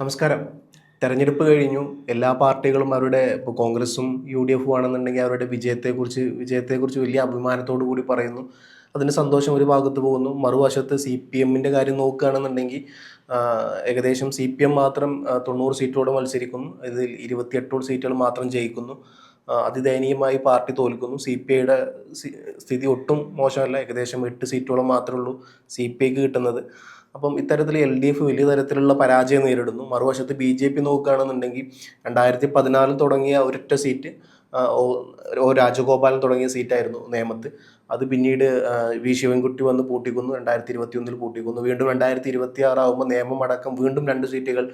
നമസ്കാരം. തെരഞ്ഞെടുപ്പ് കഴിഞ്ഞു. എല്ലാ പാർട്ടികളും അവരുടെ ഇപ്പോൾ കോൺഗ്രസും യു.ഡി.എഫും ആണെന്നുണ്ടെങ്കിൽ അവരുടെ വിജയത്തെക്കുറിച്ച് വലിയ അഭിമാനത്തോടു കൂടി പറയുന്നു. അതിന് സന്തോഷം ഒരു ഭാഗത്ത് പോകുന്നു. മറുവശത്ത് സി.പി.എമ്മിൻ്റെ കാര്യം നോക്കുകയാണെന്നുണ്ടെങ്കിൽ ഏകദേശം സി.പി.എം മാത്രം 90 സീറ്റോടെ മത്സരിക്കുന്നു. ഇതിൽ 28 സീറ്റുകൾ മാത്രം ജയിക്കുന്നു. അതിദയനീയമായി പാർട്ടി തോൽക്കുന്നു. സി.പി.ഐയുടെ സ്ഥിതി ഒട്ടും മോശമല്ല. ഏകദേശം 8 സീറ്റോളം മാത്രമേ ഉള്ളൂ സി.പി.ഐക്ക് കിട്ടുന്നത്. അപ്പം ഇത്തരത്തിൽ എൽ.ഡി.എഫ് വലിയ തരത്തിലുള്ള പരാജയം നേരിടുന്നു. മറുവശത്ത് ബി.ജെ.പി നോക്കുകയാണെന്നുണ്ടെങ്കിൽ 2014 തുടങ്ങിയ ഒരൊറ്റ സീറ്റ് ഒ രാജഗോപാലൻ തുടങ്ങിയ സീറ്റായിരുന്നു നേമത്ത്. അത് പിന്നീട് വി ശിവൻകുട്ടി വന്ന് പൂട്ടിക്കുന്നു. 2021 പൂട്ടിക്കുന്നു. വീണ്ടും 2026 ആകുമ്പോൾ നേമം അടക്കം വീണ്ടും 2 സീറ്റുകൾ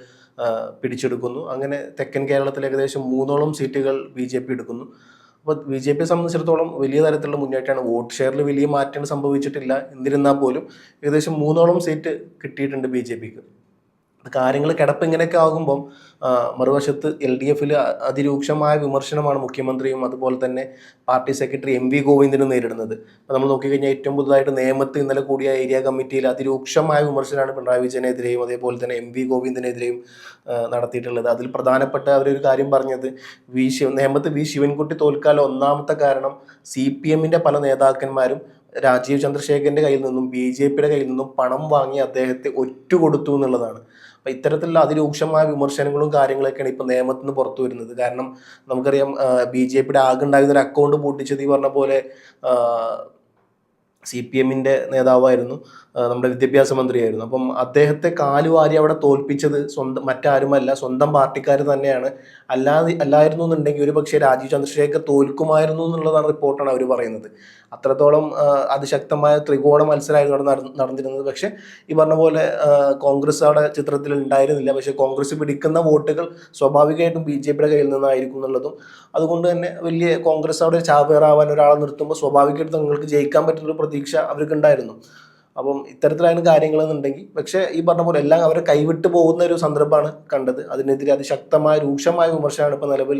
പിടിച്ചെടുക്കുന്നു. അങ്ങനെ തെക്കൻ കേരളത്തിൽ ഏകദേശം 3ഓളം സീറ്റുകൾ ബി.ജെ.പി എടുക്കുന്നു. അപ്പോൾ ബി.ജെ.പിയെ സംബന്ധിച്ചിടത്തോളം വലിയ തരത്തിലുള്ള മുന്നേറ്റമാണ്. വോട്ട് ഷെയറിൽ വലിയ മാറ്റങ്ങൾ സംഭവിച്ചിട്ടില്ല. എന്നിരുന്നാൽ പോലും ഏകദേശം 3ഓളം സീറ്റ് കിട്ടിയിട്ടുണ്ട് ബി.ജെ.പിക്ക്. കാര്യങ്ങൾ കിടപ്പ് ഇങ്ങനെയൊക്കെ ആകുമ്പം മറുവശത്ത് എൽ.ഡി.എഫിൽ അതിരൂക്ഷമായ വിമർശനമാണ് മുഖ്യമന്ത്രിയും അതുപോലെ തന്നെ പാർട്ടി സെക്രട്ടറി എം.വി. ഗോവിന്ദനും നേരിടുന്നത്. അപ്പോൾ നമ്മൾ നോക്കിക്കഴിഞ്ഞാൽ ഏറ്റവും പുതുതായിട്ട് നേമത്ത് ഇന്നലെ കൂടിയ ഏരിയ കമ്മിറ്റിയിൽ അതിരൂക്ഷമായ വിമർശനമാണ് പിണറായി വിജയനെതിരെയും അതേപോലെ തന്നെ എം.വി. ഗോവിന്ദനെതിരെയും നടത്തിയിട്ടുള്ളത്. അതിൽ പ്രധാനപ്പെട്ട അവരൊരു കാര്യം പറഞ്ഞത് നേമത്ത് വി ശിവൻകുട്ടി തോൽക്കാൻ ഒന്നാമത്തെ കാരണം സി.പി.എമ്മിൻ്റെ പല നേതാക്കന്മാരും രാജീവ് ചന്ദ്രശേഖരൻ്റെ കയ്യിൽ നിന്നും ബി.ജെ.പിയുടെ കയ്യിൽ നിന്നും പണം വാങ്ങി അദ്ദേഹത്തെ ഒറ്റുകൊടുത്തു എന്നുള്ളതാണ്. അപ്പോൾ ഇത്തരത്തിലുള്ള അതിരൂക്ഷമായ വിമർശനങ്ങളും കാര്യങ്ങളൊക്കെയാണ് ഇപ്പോൾ നേമത്തിൽ നിന്ന് പുറത്തു വരുന്നത്. കാരണം നമുക്കറിയാം ബി.ജെ.പിയുടെ ആകെ ഉണ്ടായിരുന്ന ഒരു അക്കൗണ്ട് പൂട്ടിച്ചത് ഈ പറഞ്ഞ പോലെ സി.പി.എമ്മിൻ്റെ നേതാവായിരുന്നു, നമ്മുടെ വിദ്യാഭ്യാസ മന്ത്രിയായിരുന്നു. അപ്പം അദ്ദേഹത്തെ കാലുവാരി അവിടെ തോൽപ്പിച്ചത് മറ്റാരുമല്ല, സ്വന്തം പാർട്ടിക്കാർ തന്നെയാണ്. അല്ലായിരുന്നു എന്നുണ്ടെങ്കിൽ ഒരു പക്ഷേ രാജീവ് ചന്ദ്രശേഖർ തോൽക്കുമായിരുന്നു എന്നുള്ളതാണ് റിപ്പോർട്ടാണ് അവർ പറയുന്നത്. അത്രത്തോളം അതിശക്തമായ ത്രികോണ മത്സരമായിരുന്നു അവിടെ നടന്നിരുന്നത്. പക്ഷേ ഈ പറഞ്ഞ പോലെ കോൺഗ്രസ് അവിടെ ചിത്രത്തിൽ ഉണ്ടായിരുന്നില്ല. പക്ഷേ കോൺഗ്രസ് പിടിക്കുന്ന വോട്ടുകൾ സ്വാഭാവികമായിട്ടും ബി.ജെ.പിയുടെ കയ്യിൽ നിന്നായിരിക്കും എന്നുള്ളതും, അതുകൊണ്ട് തന്നെ വലിയ കോൺഗ്രസ് അവിടെ ചാവേറാവാൻ ഒരാളെ നിർത്തുമ്പോൾ സ്വാഭാവികമായിട്ടും നിങ്ങൾക്ക് ജയിക്കാൻ പറ്റുന്നൊരു പ്രതീക്ഷ അവർക്കുണ്ടായിരുന്നു. അപ്പം ഇത്തരത്തിലായിരുന്നു കാര്യങ്ങളെന്നുണ്ടെങ്കിൽ പക്ഷേ ഈ പറഞ്ഞ പോലെ എല്ലാം അവരെ കൈവിട്ട് പോകുന്ന ഒരു സന്ദർഭമാണ് കണ്ടത്. അതിനെതിരെ അതിശക്തമായ രൂക്ഷമായ വിമർശനമാണ് ഇപ്പോൾ നിലവിൽ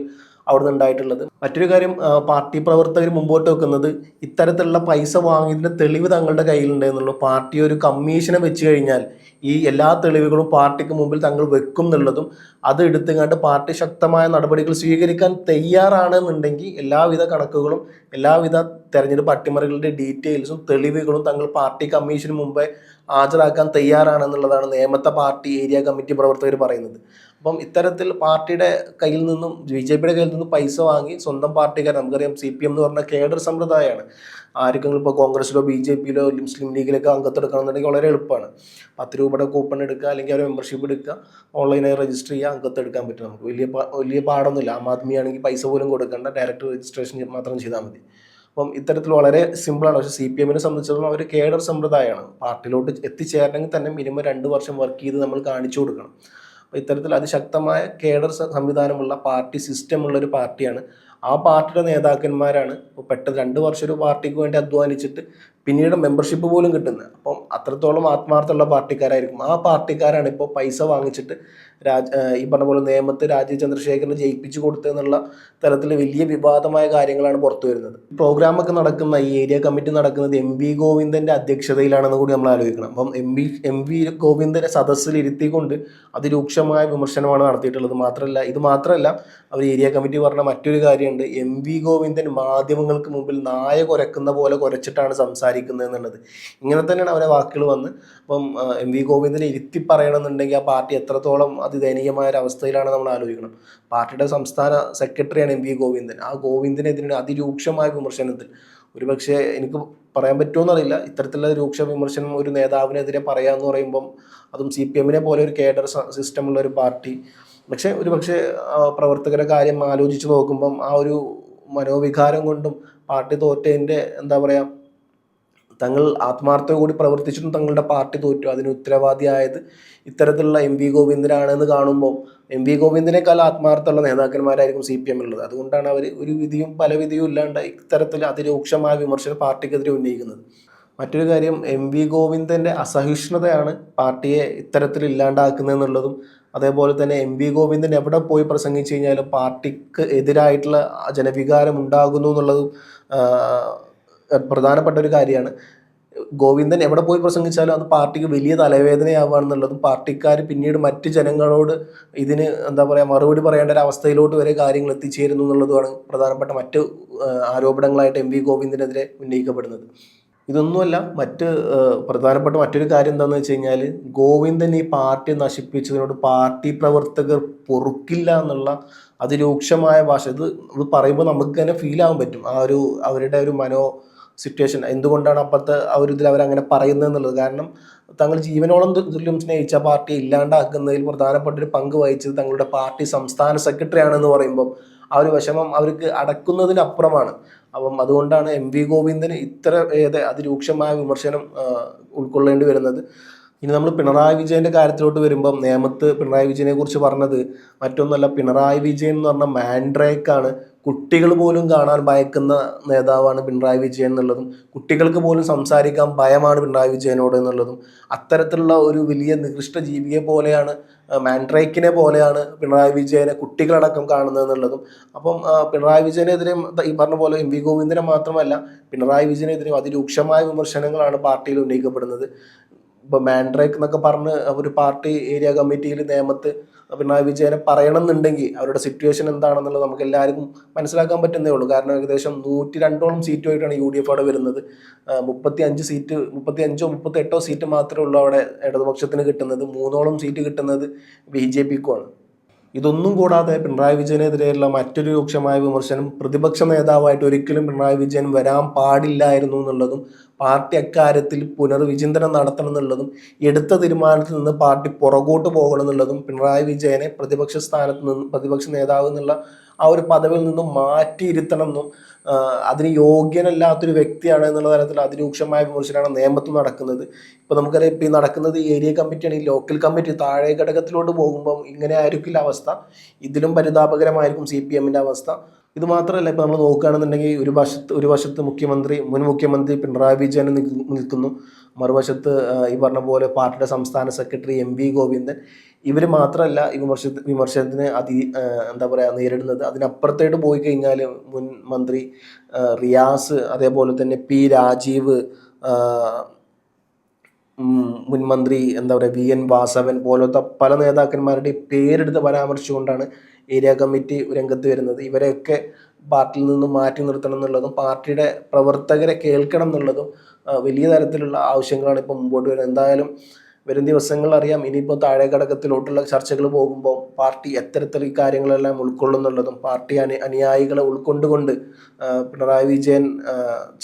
അവിടെ നിന്ന് ഉണ്ടായിട്ടുള്ളത്. മറ്റൊരു കാര്യം, പാർട്ടി പ്രവർത്തകർ മുമ്പോട്ട് വെക്കുന്നത് ഇത്തരത്തിലുള്ള പൈസ വാങ്ങിയതിൻ്റെ തെളിവ് തങ്ങളുടെ കയ്യിലുണ്ട് എന്നുള്ളൂ. പാർട്ടി ഒരു കമ്മീഷനെ വെച്ച് കഴിഞ്ഞാൽ ഈ എല്ലാ തെളിവുകളും പാർട്ടിക്ക് മുമ്പിൽ തങ്ങൾ വെക്കും എന്നുള്ളതും, അത് എടുത്തുകൊണ്ട് പാർട്ടി ശക്തമായ നടപടികൾ സ്വീകരിക്കാൻ തയ്യാറാണെന്നുണ്ടെങ്കിൽ എല്ലാവിധ കണക്കുകളും എല്ലാവിധ തെരഞ്ഞെടുപ്പ് അട്ടിമറികളുടെ ഡീറ്റെയിൽസും തെളിവുകളും തങ്ങൾ പാർട്ടി കമ്മീഷന് മുമ്പേ ഹാജരാക്കാൻ തയ്യാറാണെന്നുള്ളതാണ് നേമത്തെ പാർട്ടി ഏരിയ കമ്മിറ്റി പ്രവർത്തകർ പറയുന്നത്. അപ്പം ഇത്തരത്തിൽ പാർട്ടിയുടെ കയ്യിൽ നിന്നും ബി.ജെ.പിയുടെ കയ്യിൽ നിന്നും പൈസ വാങ്ങി സ്വന്തം പാർട്ടിക്കാർ, നമുക്കറിയാം സി.പി.എം എന്ന് പറഞ്ഞ കേഡർ സമ്പ്രദായമാണ്. ആർക്കെങ്കിലും ഇപ്പോൾ കോൺഗ്രസിലോ ബി.ജെ.പിയിലോ മുസ്ലിം ലീഗിലൊക്കെ അംഗത്തെടുക്കണമെന്നുണ്ടെങ്കിൽ വളരെ എളുപ്പമാണ്. 10 രൂപയുടെ കൂപ്പൺ എടുക്കുക, അല്ലെങ്കിൽ ഒരു മെമ്പർഷിപ്പ് എടുക്കുക, ഓൺലൈനായി രജിസ്റ്റർ ചെയ്യുക, അംഗത്തെടുക്കാൻ പറ്റും. നമുക്ക് വലിയ പാടൊന്നുമില്ല. ആം ആദ്മി ആണെങ്കിൽ പൈസ പോലും കൊടുക്കേണ്ട, ഡയറക്റ്റ് രജിസ്ട്രേഷൻ മാത്രം ചെയ്താൽ മതി. അപ്പം ഇത്തരത്തിൽ വളരെ സിമ്പിളാണ്. പക്ഷേ സി.പി.എമ്മിനെ സംബന്ധിച്ചിടത്തോളം അവർ കേഡർ സമ്പ്രദായമാണ്. പാർട്ടിയിലോട്ട് എത്തിച്ചേരണമെങ്കിൽ തന്നെ മിനിമം 2 വർഷം വർക്ക് ചെയ്ത് നമ്മൾ കാണിച്ചു കൊടുക്കണം. അപ്പോൾ ഇത്തരത്തിൽ അതിശക്തമായ കേഡർ സംവിധാനമുള്ള പാർട്ടി സിസ്റ്റമുള്ളൊരു പാർട്ടിയാണ്. ആ പാർട്ടിയുടെ നേതാക്കന്മാരാണ് ഇപ്പോൾ പെട്ടെന്ന് 2 വർഷം ഒരു പാർട്ടിക്ക് വേണ്ടി അധ്വാനിച്ചിട്ട് പിന്നീട് മെമ്പർഷിപ്പ് പോലും കിട്ടുന്നത്. അപ്പം അത്രത്തോളം ആത്മാർത്ഥമുള്ള പാർട്ടിക്കാരായിരിക്കും. ആ പാർട്ടിക്കാരാണ് ഇപ്പോൾ പൈസ വാങ്ങിച്ചിട്ട് ഈ പറഞ്ഞ പോലെ നേമത്ത് രാജീവ് ചന്ദ്രശേഖരനെ ജയിപ്പിച്ചു കൊടുത്തെന്നുള്ള തരത്തിൽ വലിയ വിവാദമായ കാര്യങ്ങളാണ് പുറത്തു വരുന്നത്. പ്രോഗ്രാമൊക്കെ നടക്കുന്ന ഈ ഏരിയ കമ്മിറ്റി നടക്കുന്നത് എം.വി. ഗോവിന്ദൻ്റെ അധ്യക്ഷതയിലാണെന്ന് കൂടി നമ്മൾ ആലോചിക്കണം. അപ്പം എം.വി. ഗോവിന്ദനെ സദസ്സിൽ ഇരുത്തിക്കൊണ്ട് അതിരൂക്ഷമായ വിമർശനമാണ് നടത്തിയിട്ടുള്ളത്. ഇത് മാത്രമല്ല അവർ ഏരിയ കമ്മിറ്റി പറഞ്ഞ മറ്റൊരു കാര്യമുണ്ട്. എം.വി. ഗോവിന്ദൻ മാധ്യമങ്ങൾക്ക് മുമ്പിൽ നായ കുരക്കുന്ന പോലെ കുരച്ചിട്ടാണ് സംസാരിക്കുന്നത് എന്നുള്ളത്. ഇങ്ങനെ തന്നെയാണ് അവരെ വാക്കുകൾ വന്ന്. അപ്പം എം.വി. ഗോവിന്ദനെ ഇരുത്തി പറയണമെന്നുണ്ടെങ്കിൽ ആ പാർട്ടി എത്രത്തോളം അതിദയനീയമായ ഒരു അവസ്ഥയിലാണ് നമ്മൾ ആലോചിക്കണം. പാർട്ടിയുടെ സംസ്ഥാന സെക്രട്ടറിയാണ് എം.വി. ഗോവിന്ദൻ. ആ ഗോവിന്ദനെതിരെ അതിരൂക്ഷമായ വിമർശനത്തിൽ ഒരുപക്ഷെ എനിക്ക് പറയാൻ പറ്റുമെന്നറിയില്ല, ഇത്തരത്തിലുള്ള രൂക്ഷ വിമർശനം ഒരു നേതാവിനെതിരെ പറയാമെന്ന് പറയുമ്പം, അതും സി.പി.എമ്മിനെ പോലെ ഒരു കേഡർ സിസ്റ്റമുള്ള ഒരു പാർട്ടി, പക്ഷേ പ്രവർത്തകരുടെ കാര്യം ആലോചിച്ച് നോക്കുമ്പം ആ ഒരു മനോവികാരം കൊണ്ടും പാർട്ടി തോറ്റതിൻ്റെ എന്താ പറയുക, തങ്ങൾ ആത്മാർത്ഥത കൂടി പ്രവർത്തിച്ചിട്ടും തങ്ങളുടെ പാർട്ടി തോറ്റു. അതിന് ഉത്തരവാദിയായത് ഇത്തരത്തിലുള്ള എം.വി. ഗോവിന്ദനാണെന്ന് കാണുമ്പോൾ എം.വി. ഗോവിന്ദനേക്കാൾ ആത്മാർത്ഥമുള്ള നേതാക്കന്മാരായിരിക്കും സി.പി.എമ്മിലുള്ളത്. അതുകൊണ്ടാണ് അവർ ഒരു വിധിയും പല വിധിയും ഇല്ലാണ്ട് ഇത്തരത്തിൽ അതിരൂക്ഷമായ വിമർശനം പാർട്ടിക്കെതിരെ ഉന്നയിക്കുന്നത്. മറ്റൊരു കാര്യം, എം.വി. ഗോവിന്ദൻ്റെ അസഹിഷ്ണുതയാണ് പാർട്ടിയെ ഇത്തരത്തിൽ ഇല്ലാണ്ടാക്കുന്നതെന്നുള്ളതും, അതേപോലെ തന്നെ എം.വി. ഗോവിന്ദൻ എവിടെ പോയി പ്രസംഗിച്ചു കഴിഞ്ഞാലും പാർട്ടിക്ക് എതിരായിട്ടുള്ള ജനവികാരം ഉണ്ടാകുന്നു എന്നുള്ളതും പ്രധാനപ്പെട്ട ഒരു കാര്യമാണ്. ഗോവിന്ദൻ എവിടെ പോയി പ്രസംഗിച്ചാലും അത് പാർട്ടിക്ക് വലിയ തലവേദനയാവുകയാണെന്നുള്ളതും പാർട്ടിക്കാർ പിന്നീട് മറ്റ് ജനങ്ങളോട് ഇതിന് എന്താ പറയുക മറുപടി പറയേണ്ട ഒരു അവസ്ഥയിലോട്ട് വരെ കാര്യങ്ങൾ എത്തിച്ചേരുന്നു എന്നുള്ളതുമാണ് പ്രധാനപ്പെട്ട മറ്റ് ആരോപണങ്ങളായിട്ട് എം വി ഗോവിന്ദനെതിരെ ഉന്നയിക്കപ്പെടുന്നത്. ഇതൊന്നുമല്ല, പ്രധാനപ്പെട്ട മറ്റൊരു കാര്യം എന്താണെന്ന് വെച്ച് കഴിഞ്ഞാൽ, ഗോവിന്ദൻ ഈ പാർട്ടി നശിപ്പിച്ചതിനോട് പാർട്ടി പ്രവർത്തകർ പൊറുക്കില്ല എന്നുള്ള അതിരൂക്ഷമായ ഭാഷ. ഇത് പറയുമ്പോൾ നമുക്ക് തന്നെ ഫീൽ ആവാൻ പറ്റും അവരുടെ ഒരു സിറ്റുവേഷൻ എന്തുകൊണ്ടാണ് അപ്പോഴത്തെ ഇതിൽ അവരങ്ങനെ പറയുന്നത് എന്നുള്ളത്. കാരണം തങ്ങൾ ജീവനോളം തുല്യം സ്നേഹിച്ച പാർട്ടിയെ ഇല്ലാണ്ടാക്കുന്നതിൽ പ്രധാനപ്പെട്ട ഒരു പങ്ക് വഹിച്ചത് തങ്ങളുടെ പാർട്ടി സംസ്ഥാന സെക്രട്ടറി ആണെന്ന് പറയുമ്പം ആ ഒരു വിഷമം അവർക്ക് അടക്കുന്നതിനപ്പുറമാണ്. അപ്പം അതുകൊണ്ടാണ് എം വി ഗോവിന്ദന് ഇത്ര അതിരൂക്ഷമായ വിമർശനം ഉൾക്കൊള്ളേണ്ടി വരുന്നത്. ഇനി നമ്മൾ പിണറായി വിജയന്റെ കാര്യത്തിലോട്ട് വരുമ്പം നേമത്ത് പിണറായി വിജയനെ കുറിച്ച് പറഞ്ഞത് മറ്റൊന്നല്ല, പിണറായി വിജയൻ എന്ന് പറഞ്ഞ മാൻഡ്രേക്കാണ്. കുട്ടികൾ പോലും കാണാൻ ഭയക്കുന്ന നേതാവാണ് പിണറായി വിജയൻ എന്നുള്ളതും, കുട്ടികൾക്ക് പോലും സംസാരിക്കാൻ ഭയമാണ് പിണറായി വിജയനോട് എന്നുള്ളതും, അത്തരത്തിലുള്ള ഒരു വലിയ നികൃഷ്ട ജീവിയെ പോലെയാണ്, മാൻഡ്രേക്കിനെ പോലെയാണ് പിണറായി വിജയനെ കുട്ടികളടക്കം കാണുന്നത് എന്നുള്ളതും. അപ്പം പിണറായി വിജയനെതിരെ ഈ പറഞ്ഞ പോലെ എം വി ഗോവിന്ദനെ മാത്രമല്ല, പിണറായി വിജയനെതിരെ അതിരൂക്ഷമായ വിമർശനങ്ങളാണ് പാർട്ടിയിൽ ഉന്നയിക്കപ്പെടുന്നത്. ഇപ്പോൾ മാൻഡ്രേക്ക് എന്നൊക്കെ പറഞ്ഞ് ഒരു പാർട്ടി ഏരിയ കമ്മിറ്റിയിൽ നേമത്ത് പിണറായി വിജയനെ പറയണമെന്നുണ്ടെങ്കിൽ അവരുടെ സിറ്റുവേഷൻ എന്താണെന്നുള്ളത് നമുക്ക് എല്ലാവർക്കും മനസ്സിലാക്കാൻ പറ്റുന്നേ ഉള്ളൂ. കാരണം ഏകദേശം 102ഓളം സീറ്റുമായിട്ടാണ് UDF അവിടെ വരുന്നത്. 35 സീറ്റ്, 35ഓ 38ഓ സീറ്റ് മാത്രമേ ഉള്ളൂ അവിടെ ഇടതുപക്ഷത്തിന് കിട്ടുന്നത്. 3ഓളം സീറ്റ് കിട്ടുന്നത് BJPക്കുമാണ്. ഇതൊന്നും കൂടാതെ പിണറായി വിജയനെതിരെയുള്ള മറ്റൊരു രൂക്ഷമായ വിമർശനം, പ്രതിപക്ഷ നേതാവായിട്ട് ഒരിക്കലും പിണറായി വിജയൻ വരാൻ പാടില്ലായിരുന്നു എന്നുള്ളതും, പാർട്ടി അക്കാര്യത്തിൽ പുനർവിചിന്തനം നടത്തണം എന്നുള്ളതും, എടുത്ത തീരുമാനത്തിൽ നിന്ന് പാർട്ടി പുറകോട്ട് പോകണം എന്നുള്ളതും, പിണറായി വിജയനെ പ്രതിപക്ഷ നേതാവ് എന്നുള്ള ആ ഒരു പദവിയിൽ നിന്നും മാറ്റിയിരുത്തണം എന്നും, അതിന് യോഗ്യനല്ലാത്തൊരു വ്യക്തിയാണ് എന്നുള്ള തരത്തിൽ അതിരൂക്ഷമായ വിമർശനമാണ് നേമത്ത് നടക്കുന്നത്. ഇപ്പോൾ നമുക്കറിയാം, ഇപ്പോൾ ഈ നടക്കുന്നത് ഏരിയ കമ്മിറ്റിയാണ്. ഈ ലോക്കൽ കമ്മിറ്റി താഴെ ഘടകത്തിലോട്ട് പോകുമ്പം ഇങ്ങനെ ആയിരിക്കില്ല അവസ്ഥ, ഇതിലും പരിതാപകരമായിരിക്കും CPMന്റെ അവസ്ഥ. ഇത് മാത്രമല്ല, ഇപ്പോൾ നമ്മൾ നോക്കുകയാണെന്നുണ്ടെങ്കിൽ ഒരു വശത്ത് മുൻ മുഖ്യമന്ത്രി പിണറായി വിജയൻ നിൽക്കുന്നു, മറുവശത്ത് ഈ പറഞ്ഞ പോലെ പാർട്ടിയുടെ സംസ്ഥാന സെക്രട്ടറി എം വി ഗോവിന്ദൻ. ഇവർ മാത്രമല്ല ഈ വിമർശനത്തിന് എന്താ പറയുക നേരിടുന്നത്. അതിനപ്പുറത്തേട്ട് പോയി കഴിഞ്ഞാൽ മുൻ മന്ത്രി റിയാസ്, അതേപോലെ തന്നെ P രാജീവ്, മുൻ മന്ത്രി എന്താ പറയുക VN വാസവൻ പോലത്തെ പല നേതാക്കന്മാരുടെ പേരെടുത്ത് പരാമർശിച്ചുകൊണ്ടാണ് ഏരിയ കമ്മിറ്റി രംഗത്ത് വരുന്നത്. ഇവരെയൊക്കെ പാർട്ടിയിൽ നിന്നും മാറ്റി നിർത്തണം എന്നുള്ളതും പാർട്ടിയുടെ പ്രവർത്തകരെ കേൾക്കണം എന്നുള്ളതും വലിയ തരത്തിലുള്ള ആവശ്യങ്ങളാണ് ഇപ്പോൾ മുമ്പോട്ട് വരുന്നത്. എന്തായാലും വരും ദിവസങ്ങളിൽ അറിയാം. ഇനിയിപ്പോൾ താഴെ ഘടകത്തിലോട്ടുള്ള ചർച്ചകൾ പോകുമ്പോൾ പാർട്ടി എത്തരത്തിൽ ഈ കാര്യങ്ങളെല്ലാം ഉൾക്കൊള്ളുന്നുള്ളതും, പാർട്ടി അനുയായികളെ ഉൾക്കൊണ്ടുകൊണ്ട് പിണറായി വിജയൻ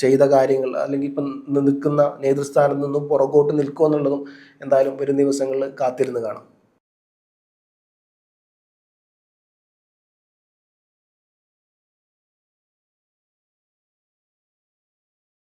ചെയ്ത കാര്യങ്ങൾ അല്ലെങ്കിൽ ഇപ്പം നിൽക്കുന്ന നേതൃസ്ഥാനത്ത് നിന്നും പുറകോട്ട് നിൽക്കുക എന്നുള്ളതും എന്തായാലും വരും ദിവസങ്ങളിൽ കാത്തിരുന്ന് കാണാം.